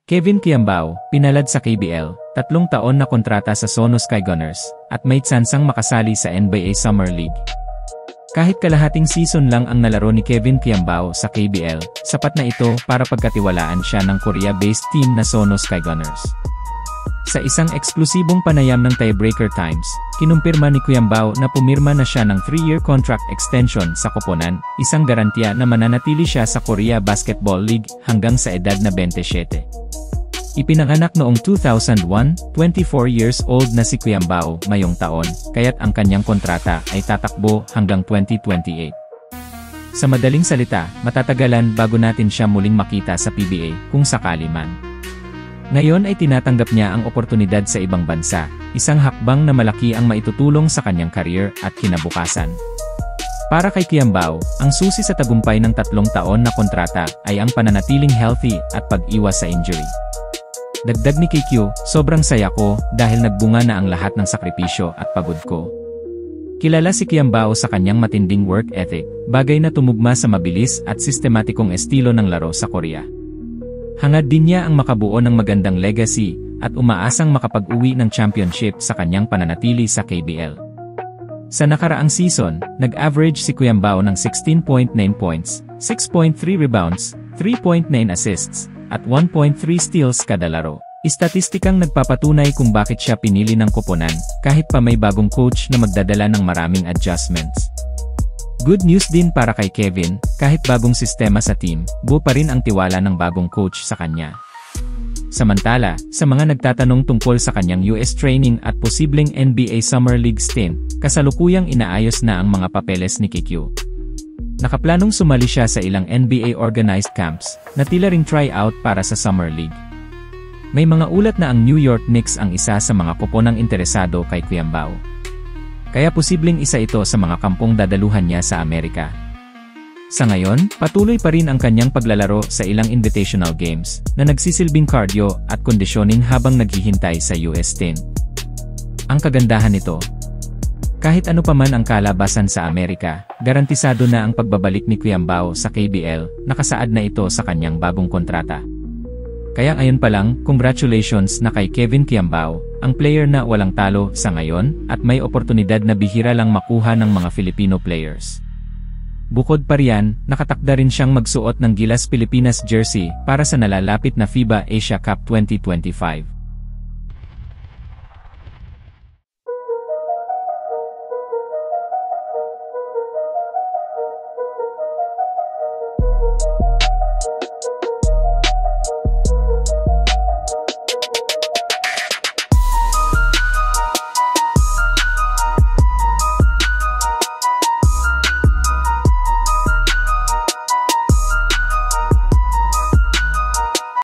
Kevin Kiambao, pinalad sa KBL, 3 taon na kontrata sa Sono Skygunners, at may tsansang makasali sa NBA Summer League. Kahit kalahating season lang ang nalaro ni Kevin Kiambao sa KBL, sapat na ito para pagkatiwalaan siya ng Korea-based team na Sono Skygunners. Sa isang eksklusibong panayam ng Tiebreaker Times, kinumpirma ni Kiambao na pumirma na siya ng 3-year contract extension sa koponan, isang garantiya na mananatili siya sa Korea Basketball League hanggang sa edad na 27. Ipinanganak noong 2001, 24 years old na si Kiambao ngayong taon, kaya't ang kanyang kontrata ay tatakbo hanggang 2028. Sa madaling salita, matatagalan bago natin siya muling makita sa PBA, kung sakali man. Ngayon ay tinatanggap niya ang oportunidad sa ibang bansa, isang hakbang na malaki ang maitutulong sa kanyang career at kinabukasan. Para kay Kiambao, ang susi sa tagumpay ng 3 taon na kontrata ay ang pananatiling healthy at pag-iwas sa injury. Dagdag ni KQ, sobrang saya ko dahil nagbunga na ang lahat ng sakripisyo at pagod ko. Kilala si Kiambao sa kanyang matinding work ethic, bagay na tumugma sa mabilis at sistematikong estilo ng laro sa Korea. Hangad din niya ang makabuo ng magandang legacy at umaasang makapag-uwi ng championship sa kanyang pananatili sa KBL. Sa nakaraang season, nag-average si Kiambao ng 16.9 points, 6.3 rebounds, 3.9 assists, at 1.3 steals kada laro. Istatistikang nagpapatunay kung bakit siya pinili ng koponan, kahit pa may bagong coach na magdadala ng maraming adjustments. Good news din para kay Kevin, kahit bagong sistema sa team, buo pa rin ang tiwala ng bagong coach sa kanya. Samantala, sa mga nagtatanong tungkol sa kanyang US training at posibleng NBA Summer League stint, kasalukuyang inaayos na ang mga papeles ni KQ. Nakaplanong sumali siya sa ilang NBA organized camps, na tila ring tryout para sa Summer League. May mga ulat na ang New York Knicks ang isa sa mga koponang interesado kay Kiambao. Kaya posibleng isa ito sa mga kampong dadaluhan niya sa Amerika. Sa ngayon, patuloy pa rin ang kanyang paglalaro sa ilang invitational games, na nagsisilbing cardio at conditioning habang naghihintay sa US stint. Ang kagandahan nito, kahit ano pa man ang kalabasan sa Amerika, garantisado na ang pagbabalik ni Kiambao sa KBL, nakasaad na ito sa kanyang bagong kontrata. Kaya ngayon pa lang, congratulations na kay Kevin Kiambao, ang player na walang talo sa ngayon, at may oportunidad na bihira lang makuha ng mga Filipino players. Bukod pa riyan, nakatakda rin siyang magsuot ng Gilas Pilipinas jersey para sa nalalapit na FIBA Asia Cup 2025.